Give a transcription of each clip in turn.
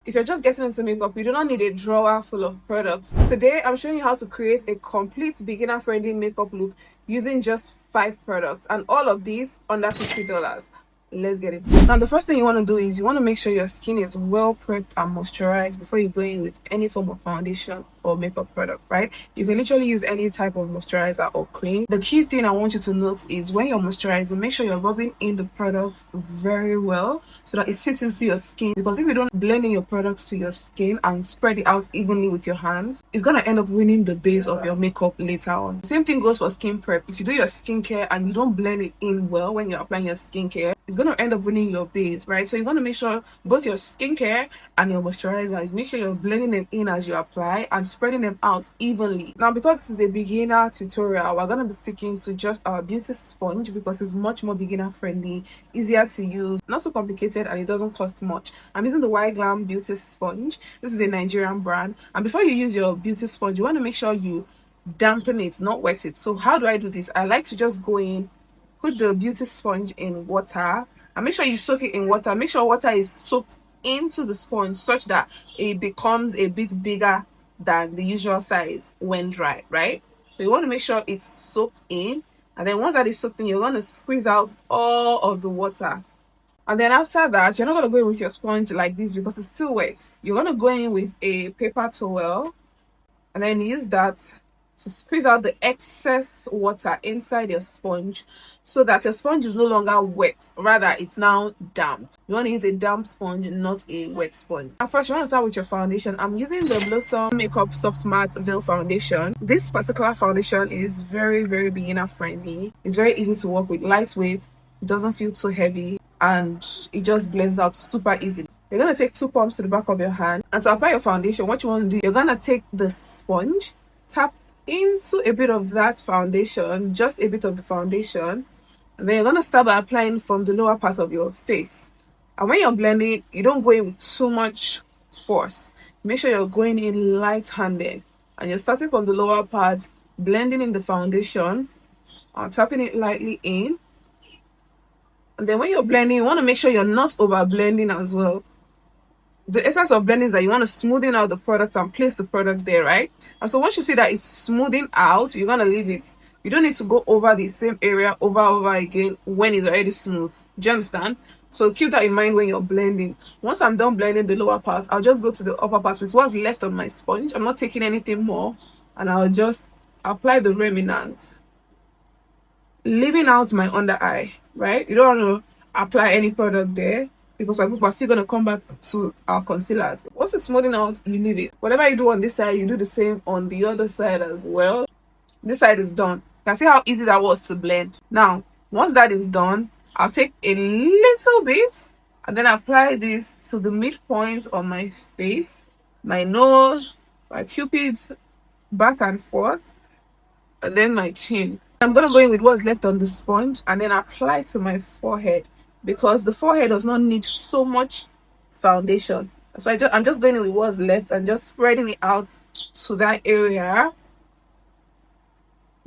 If you're just getting into makeup, you do not need a drawer full of products. Today, I'm showing you how to create a complete beginner-friendly makeup look using just 5 products, and all of these under $50. Let's get into it. Now, the first thing you want to do is you want to make sure your skin is well prepped and moisturized before you go in with any form of foundation or makeup product, right? You can literally use any type of moisturizer or cream. The key thing I want you to note is when you're moisturizing, make sure you're rubbing in the product very well so that it sits into your skin, because if you don't blend in your products to your skin and spread it out evenly with your hands, it's going to end up ruining the base of your makeup later on. Same thing goes for skin prep. If you do your skincare and you don't blend it in well when you're applying your skincare, it's going to end up ruining your base, right? So you want to make sure both your skincare and your moisturizers, make sure you're blending them in as you apply and spreading them out evenly. Now, because this is a beginner tutorial, we're going to be sticking to just our beauty sponge because it's much more beginner friendly, easier to use, not so complicated, and it doesn't cost much. I'm using the Y Glam beauty sponge. This is a Nigerian brand, and before you use your beauty sponge, you want to make sure you dampen it, not wet it. So how do I do this? I like to just go in, put the beauty sponge in water, and make sure you soak it in water. Make sure water is soaked into the sponge such that it becomes a bit bigger than the usual size when dry, right? So you want to make sure it's soaked in, and then once that is soaked in, you're going to squeeze out all of the water. And then after that, you're not going to go in with your sponge like this because it's still wet. You're going to go in with a paper towel and then use that to squeeze out the excess water inside your sponge so that your sponge is no longer wet, rather it's now damp. You want to use a damp sponge, not a wet sponge. Now first, you want to start with your foundation. I'm using the Blossom Makeup Soft Matte Veil Foundation. This particular foundation is very, very beginner friendly. It's very easy to work with, lightweight, it doesn't feel too heavy, and it just blends out super easily. You're going to take 2 pumps to the back of your hand, and to apply your foundation, what you want to do, you're going to take the sponge, tap into a bit of that foundation, just a bit of the foundation, and then you're going to start by applying from the lower part of your face. And when you're blending, you don't go in with too much force. Make sure you're going in light-handed, and you're starting from the lower part, blending in the foundation, tapping it lightly in. And then when you're blending, you want to make sure you're not over blending as well. The essence of blending is that you want to smoothen out the product and place the product there, right? And so once you see that it's smoothing out, you're going to leave it. You don't need to go over the same area over again when it's already smooth. Do you understand? So keep that in mind when you're blending. Once I'm done blending the lower part, I'll just go to the upper part with what's left on my sponge. I'm not taking anything more, and I'll just apply the remnant, leaving out my under eye, right? You don't want to apply any product there because we're still going to come back to our concealers. Once it's smoothing out, you leave it. Whatever you do on this side, you do the same on the other side as well. This side is done. You can see how easy that was to blend. Now, once that is done, I'll take a little bit and then apply this to the midpoint of my face, my nose, my pupils, back and forth, and then my chin. I'm going to go in with what's left on the sponge and then apply to my forehead because the forehead does not need so much foundation. So I'm just going in with what's left and just spreading it out to that area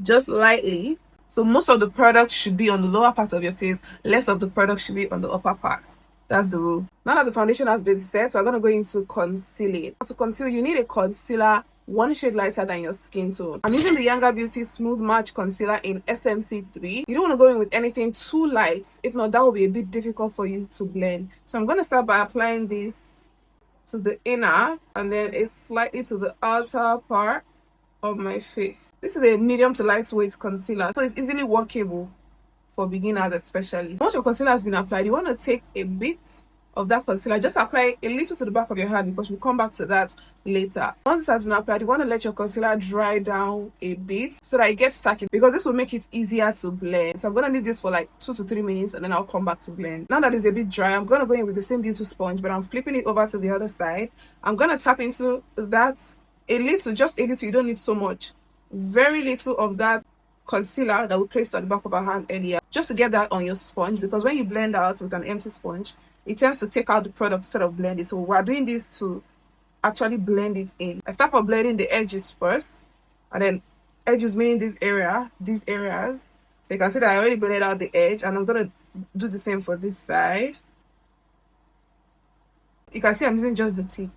just lightly. So most of the product should be on the lower part of your face, less of the product should be on the upper part. That's the rule. Now that the foundation has been set, so I'm going to go into concealing. To conceal, you need a concealer 1 shade lighter than your skin tone. I'm using the Younger Beauty Smooth Match Concealer in SMC3. You don't want to go in with anything too light. If not, that will be a bit difficult for you to blend. So I'm going to start by applying this to the inner and then it's slightly to the outer part of my face. This is a medium to lightweight concealer, so it's easily workable for beginners especially. Once your concealer has been applied, you want to take a bit of that concealer, just apply a little to the back of your hand because we'll come back to that later. Once it has been applied, you want to let your concealer dry down a bit so that it gets tacky, because this will make it easier to blend. So I'm going to leave this for like 2 to 3 minutes and then I'll come back to blend. Now that it's a bit dry, I'm going to go in with the same beauty sponge, but I'm flipping it over to the other side. I'm going to tap into that a little, just a little. You don't need so much. Very little of that concealer that we placed at the back of our hand earlier, just to get that on your sponge, because when you blend out with an empty sponge, it tends to take out the product instead of blend it. So we're doing this to actually blend it in. I start by blending the edges first, and then edges meaning these areas. So you can see that I already blended out the edge, and I'm gonna do the same for this side. You can see I'm using just the tip.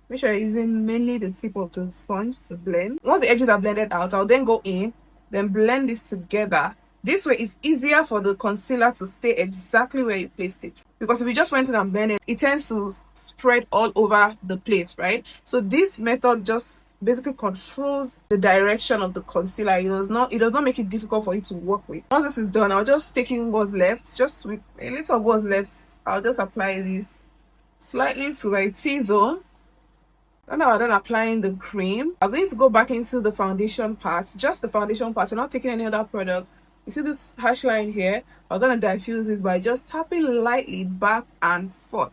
Make sure you're using mainly the tip of the sponge to blend. Once the edges are blended out, I'll then go in, then blend this together. This way it's easier for the concealer to stay exactly where you placed it. Because if you just went in and blend it, it tends to spread all over the place, right? So this method just basically controls the direction of the concealer. It does not make it difficult for you to work with. Once this is done, I'll just take in what's left. Just with a little of what's left, I'll just apply this slightly through my T-zone. And now I'm done applying the cream. I'm going to go back into the foundation part, just the foundation part. We're not taking any other product. You see this hash line here? I'm going to diffuse it by just tapping lightly back and forth.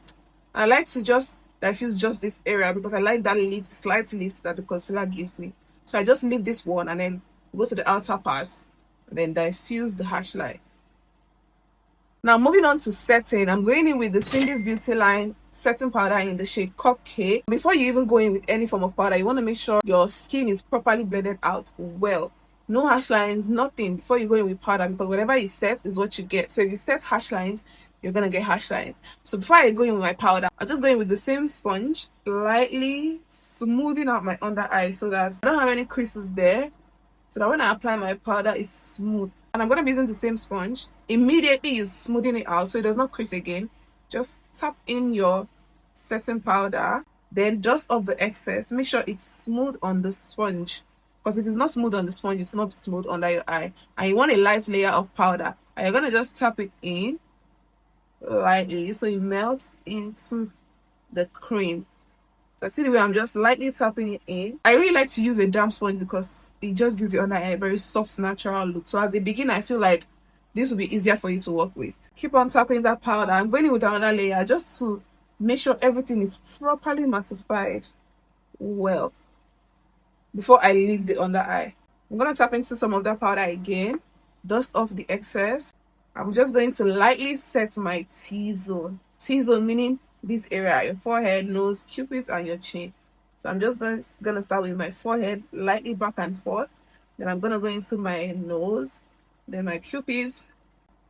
I like to just diffuse just this area because I like that lift, slight lift that the concealer gives me. So I just leave this one and then go to the outer parts and then diffuse the hash line. Now moving on to setting, I'm going in with the Cindy's Beauty line setting powder in the shade Cupcake. Before you even go in with any form of powder, you want to make sure your skin is properly blended out well. No hash lines, nothing before you go in with powder, because whatever you set is what you get. So if you set hash lines, you're going to get hash lines. So before I go in with my powder, I'll just go in with the same sponge, lightly smoothing out my under eye so that I don't have any creases there. So that when I apply my powder, it's smooth. And I'm going to be using the same sponge. Immediately you're smoothing it out so it does not crease again. Just tap in your setting powder, then dust off the excess. Make sure it's smooth on the sponge, because if it's not smooth on the sponge, it's not smooth under your eye. And you want a light layer of powder, and you're going to just tap it in lightly so it melts into the cream. So see the way I'm just lightly tapping it in. I really like to use a damp sponge because it just gives the under eye a very soft, natural look. So as a beginner, I feel like this will be easier for you to work with. Keep on tapping that powder. I'm going in with another layer just to make sure everything is properly mattified well before I leave the under eye. I'm going to tap into some of that powder again, dust off the excess. I'm just going to lightly set my T-zone. T-zone meaning this area, your forehead, nose, cupids, and your chin. So I'm just going to start with my forehead, lightly back and forth. Then I'm going to go into my nose, then my cupids,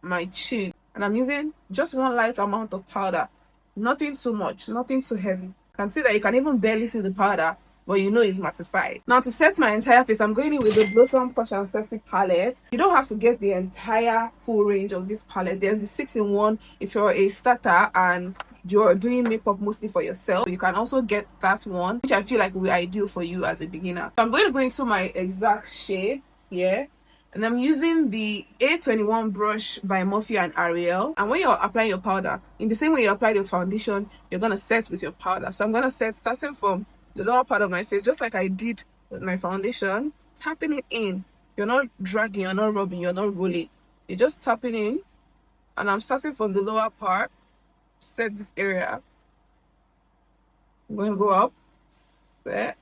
my chin. And I'm using just one light amount of powder. Nothing too much, nothing too heavy. You can see that you can even barely see the powder, but you know it's mattified. Now to set my entire face, I'm going in with the Blossom Posh and Sexy palette. You don't have to get the entire full range of this palette. There's the 6-in-1 if you're a starter and you're doing makeup mostly for yourself. You can also get that one, which I feel like will be ideal for you as a beginner. So I'm going to go into my exact shade here. And I'm using the A21 brush by Morphe and Ariel. And when you're applying your powder, in the same way you apply your foundation, you're going to set with your powder. So I'm going to set starting from the lower part of my face, just like I did with my foundation, tapping it in. You're not dragging, you're not rubbing, you're not rolling. You're just tapping in. And I'm starting from the lower part, set this area. I'm going to go up, set.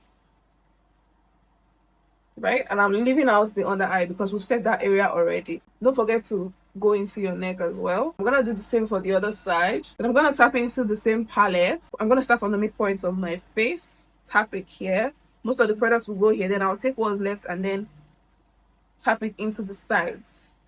Right, and I'm leaving out the under eye because we've set that area already. Don't forget to go into your neck as well. I'm gonna do the same for the other side. Then I'm gonna tap into the same palette. I'm gonna start from the midpoints of my face, tap it here. Most of the products will go here, then I'll take what's left and then tap it into the sides,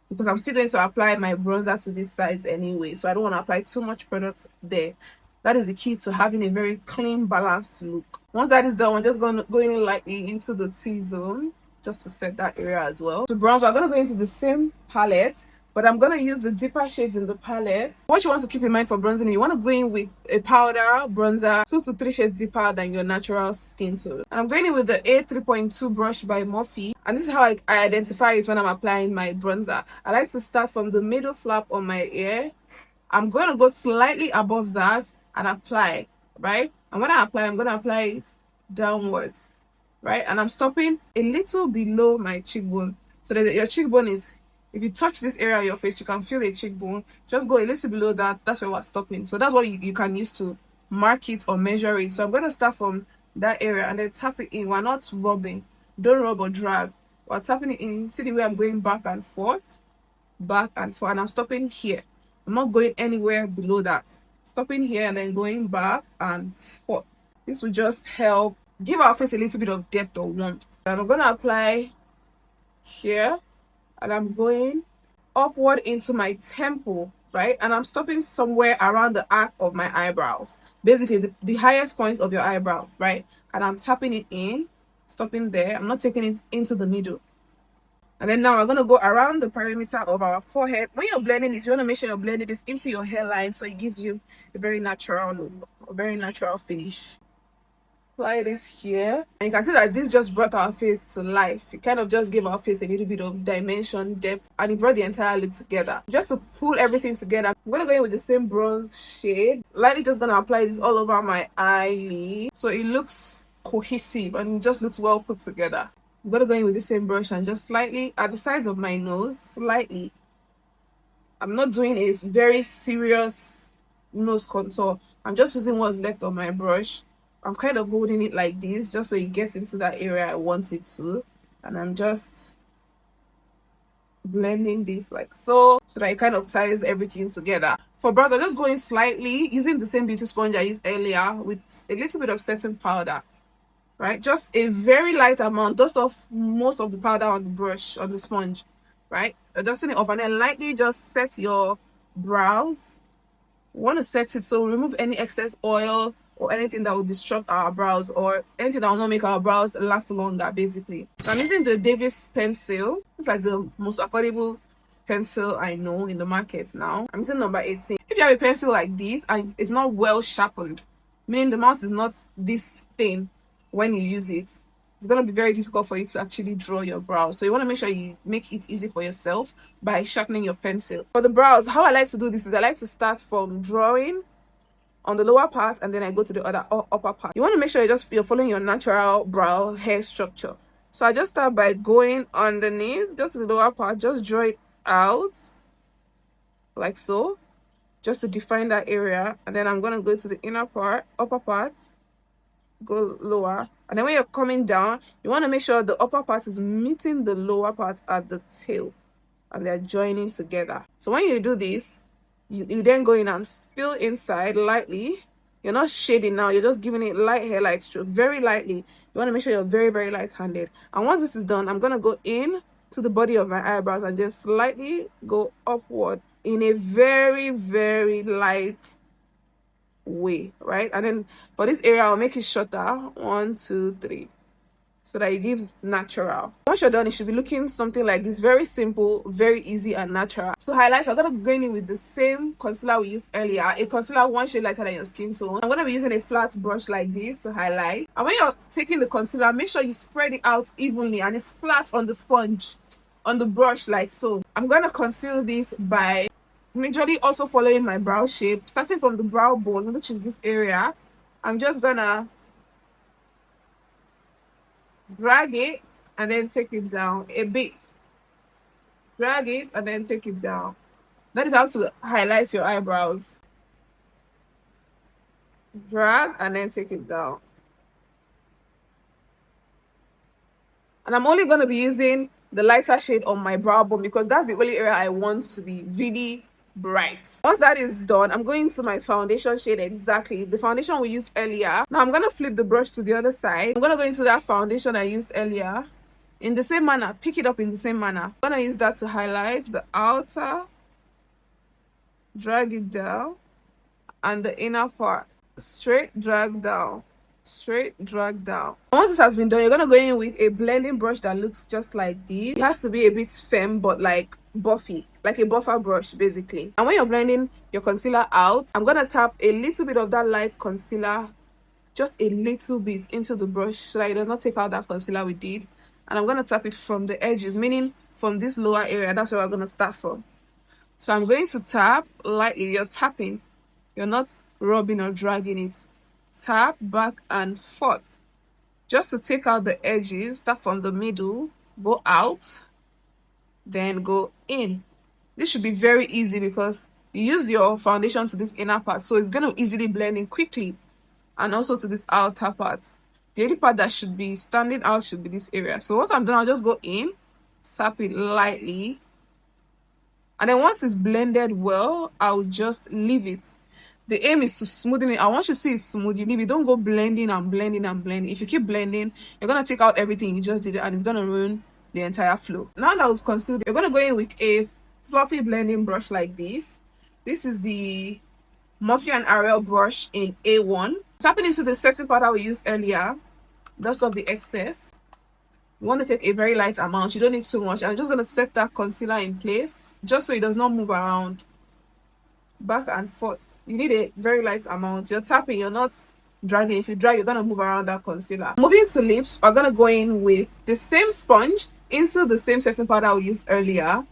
because I'm still going to apply my bronzer to these sides anyway, so I don't want to apply too much product there. That is the key to having a very clean, balanced look. Once that is done, we're just going in lightly into the T-zone just to set that area as well. To bronzer, I'm going to go into the same palette, but I'm going to use the deeper shades in the palette. What you want to keep in mind for bronzing, you want to go in with a powder bronzer 2 to 3 shades deeper than your natural skin tone. And I'm going in with the A3.2 brush by Morphe. And this is how I identify it when I'm applying my bronzer. I like to start from the middle flap on my ear. I'm going to go slightly above that and apply, right? And when I apply, I'm going to apply it downwards, right? And I'm stopping a little below my cheekbone, so that your cheekbone is, if you touch this area of your face, you can feel a cheekbone. Just go a little below that. That's where we're stopping. So that's what you can use to mark it or measure it. So I'm going to start from that area and then tap it in. We're not rubbing. Don't rub or drag. We're tapping it in. See the way I'm going back and forth, and I'm stopping here. I'm not going anywhere below that. Stopping here and then going back and forth. This will just help give our face a little bit of depth or warmth. And I'm going to apply here, and I'm going upward into my temple. right? And I'm stopping somewhere around the arc of my eyebrows, basically the highest point of your eyebrow, right? And I'm tapping it in, stopping there. I'm not taking it into the middle. And then now I'm going to go around the perimeter of our forehead. When you're blending this, you want to make sure you're blending this into your hairline so it gives you a very natural look, a very natural finish. Apply this here, and you can see that this just brought our face to life. It kind of just gave our face a little bit of dimension, depth, and it brought the entire look together. Just to pull everything together, I'm gonna go in with the same bronze shade. Lightly just gonna apply this all over my eyelid so it looks cohesive and it just looks well put together. I'm gonna go in with the same brush and just slightly at the sides of my nose, slightly. I'm not doing a very serious nose contour. I'm just using what's left on my brush. I'm kind of holding it like this just so it gets into that area I want it to. And I'm just blending this like so that it kind of ties everything together. For brows, I'm just going slightly using the same beauty sponge I used earlier with a little bit of setting powder. Right? Just a very light amount. Dust off most of the powder on the brush, on the sponge. Right? Dusting it up and then lightly just set your brows. We want to set it so remove any excess oil or anything that will disrupt our brows or anything that will not make our brows last longer, basically. So I'm using the Davis pencil. It's like the most affordable pencil I know in the market now. I'm using number 18. If you have a pencil like this and it's not well sharpened, meaning the mouth is not this thin when you use it, it's going to be very difficult for you to actually draw your brows. So you want to make sure you make it easy for yourself by sharpening your pencil. For the brows, how I like to do this is I like to start from drawing on the lower part and then I go to the other upper part. You want to make sure you're following your natural brow hair structure. So I just start by going underneath, just the lower part, just draw it out like so, just to define that area. And then I'm going to go to the inner part, upper part, go lower, and then when you're coming down, you want to make sure the upper part is meeting the lower part at the tail and they're joining together. So when you do this, you then go in and fill inside lightly. You're not shading now, you're just giving it light hair like stroke, very lightly. You want to make sure you're very, very light-handed. And once this is done, I'm going to go in to the body of my eyebrows and just slightly go upward in a very, very light way, right? And then for this area I'll make it shorter, 1 2 3, so that it gives natural. Once you're done, it should be looking something like this, very simple, very easy and natural. So highlights, I'm gonna be going in with the same concealer we used earlier, a concealer one shade lighter than your skin tone. I'm gonna be using a flat brush like this to highlight, and when you're taking the concealer, make sure you spread it out evenly and it's flat on the sponge, on the brush like so. I'm gonna conceal this by majorly also following my brow shape, starting from the brow bone, which is this area. I'm just gonna drag it and then take it down a bit. Drag it and then take it down. That is how to highlight your eyebrows. Drag and then take it down. And I'm only going to be using the lighter shade on my brow bone because that's the only area I want to be really bright. Once that is done, I'm going to my foundation shade, exactly the foundation we used earlier. Now I'm going to flip the brush to the other side. I'm going to go into that foundation I used earlier in the same manner, pick it up in the same manner. I'm going to use that to highlight the outer, drag it down, and the inner part. Straight drag down, straight drag down. Once this has been done, you're going to go in with a blending brush that looks just like this. It has to be a bit firm but like buffy, like a buffer brush basically. And when you're blending your concealer out, I'm going to tap a little bit of that light concealer, just a little bit, into the brush so that it does not take out that concealer we did. And I'm going to tap it from the edges, meaning from this lower area. That's where we're going to start from. So I'm going to tap lightly. You're tapping, you're not rubbing or dragging it. Tap back and forth just to take out the edges. Start from the middle, go out, then go in. This should be very easy because you used your foundation to this inner part, so it's going to easily blend in quickly, and also to this outer part. The only part that should be standing out should be this area. So once I'm done, I'll just go in, tap it lightly, and then once it's blended well, I'll just leave it. The aim is to smoothen it. I want you to see it smooth. You leave it. Don't go blending and blending and blending. If you keep blending, you're going to take out everything you just did and it's going to ruin the entire flow. Now that we've concealed, you're going to go in with a fluffy blending brush like this. This is the Morphe and Ariel brush in A1. Tapping into the setting powder we used earlier, dust off the excess. You want to take a very light amount. You don't need too much. I'm just going to set that concealer in place just so it does not move around back and forth. You need a very light amount. You're tapping, you're not dragging. If you drag, you're going to move around that concealer. Moving to lips, we're going to go in with the same sponge into the same setting powder we used earlier.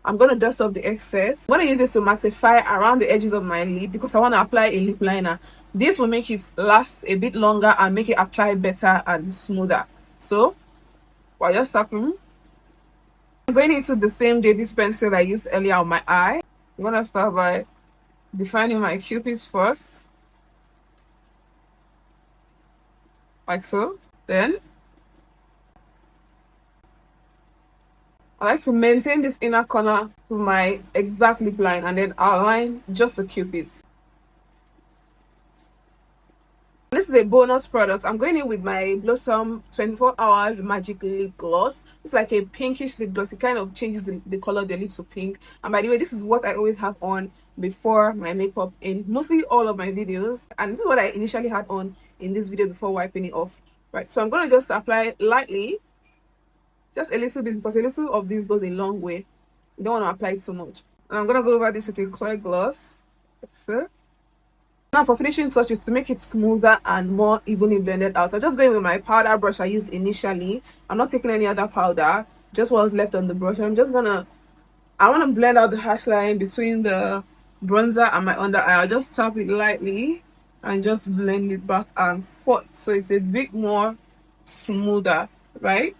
I'm going to dust off the excess. I'm going to use this to mattify around the edges of my lip because I want to apply a lip liner. This will make it last a bit longer and make it apply better and smoother. So, while you're tapping, I'm going into the same Davis pencil I used earlier on my eye. I'm going to start by defining my cupids first. Like so. Then, I like to maintain this inner corner to my exact lip line and then outline just the cupids. This is a bonus product. I'm going in with my Blossom 24 Hours Magic Lip Gloss. It's like a pinkish lip gloss. It kind of changes the color of the lips to pink. And by the way, this is what I always have on before my makeup in mostly all of my videos. And this is what I initially had on in this video before wiping it off. Right, so I'm going to just apply lightly. Just a little bit because a little of this goes a long way. You don't want to apply it too much. And I'm going to go over this with a clear gloss. That's it. Now for finishing touches, to make it smoother and more evenly blended out, I'm just going with my powder brush I used initially. I'm not taking any other powder, just what was left on the brush. I'm just gonna, I want to blend out the harsh line between the bronzer and my under eye. I'll just tap it lightly and just blend it back and forth so it's a bit more smoother, right?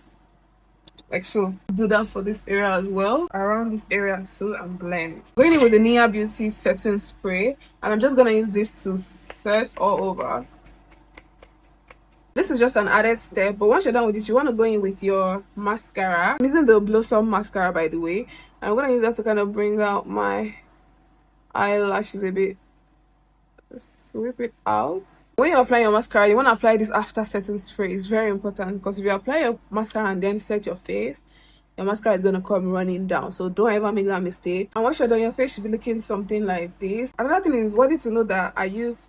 Like so. Do that for this area as well, around this area too, and blend. Going in with the Nia Beauty setting spray, and I'm just gonna use this to set all over. This is just an added step, but once you're done with it, you want to go in with your mascara. I'm using the Blossom mascara, by the way. I'm gonna use that to kind of bring out my eyelashes a bit. Sweep it out. When you're applying your mascara, you want to apply this after setting spray. It's very important because if you apply your mascara and then set your face, your mascara is going to come running down. So don't ever make that mistake. And once you're done, your face should be looking something like this. Another thing is worthy to know that I use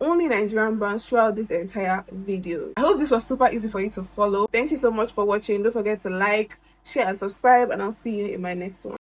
only Nigerian brands throughout this entire video. I hope this was super easy for you to follow. Thank you so much for watching. Don't forget to like, share and subscribe, and I'll see you in my next one.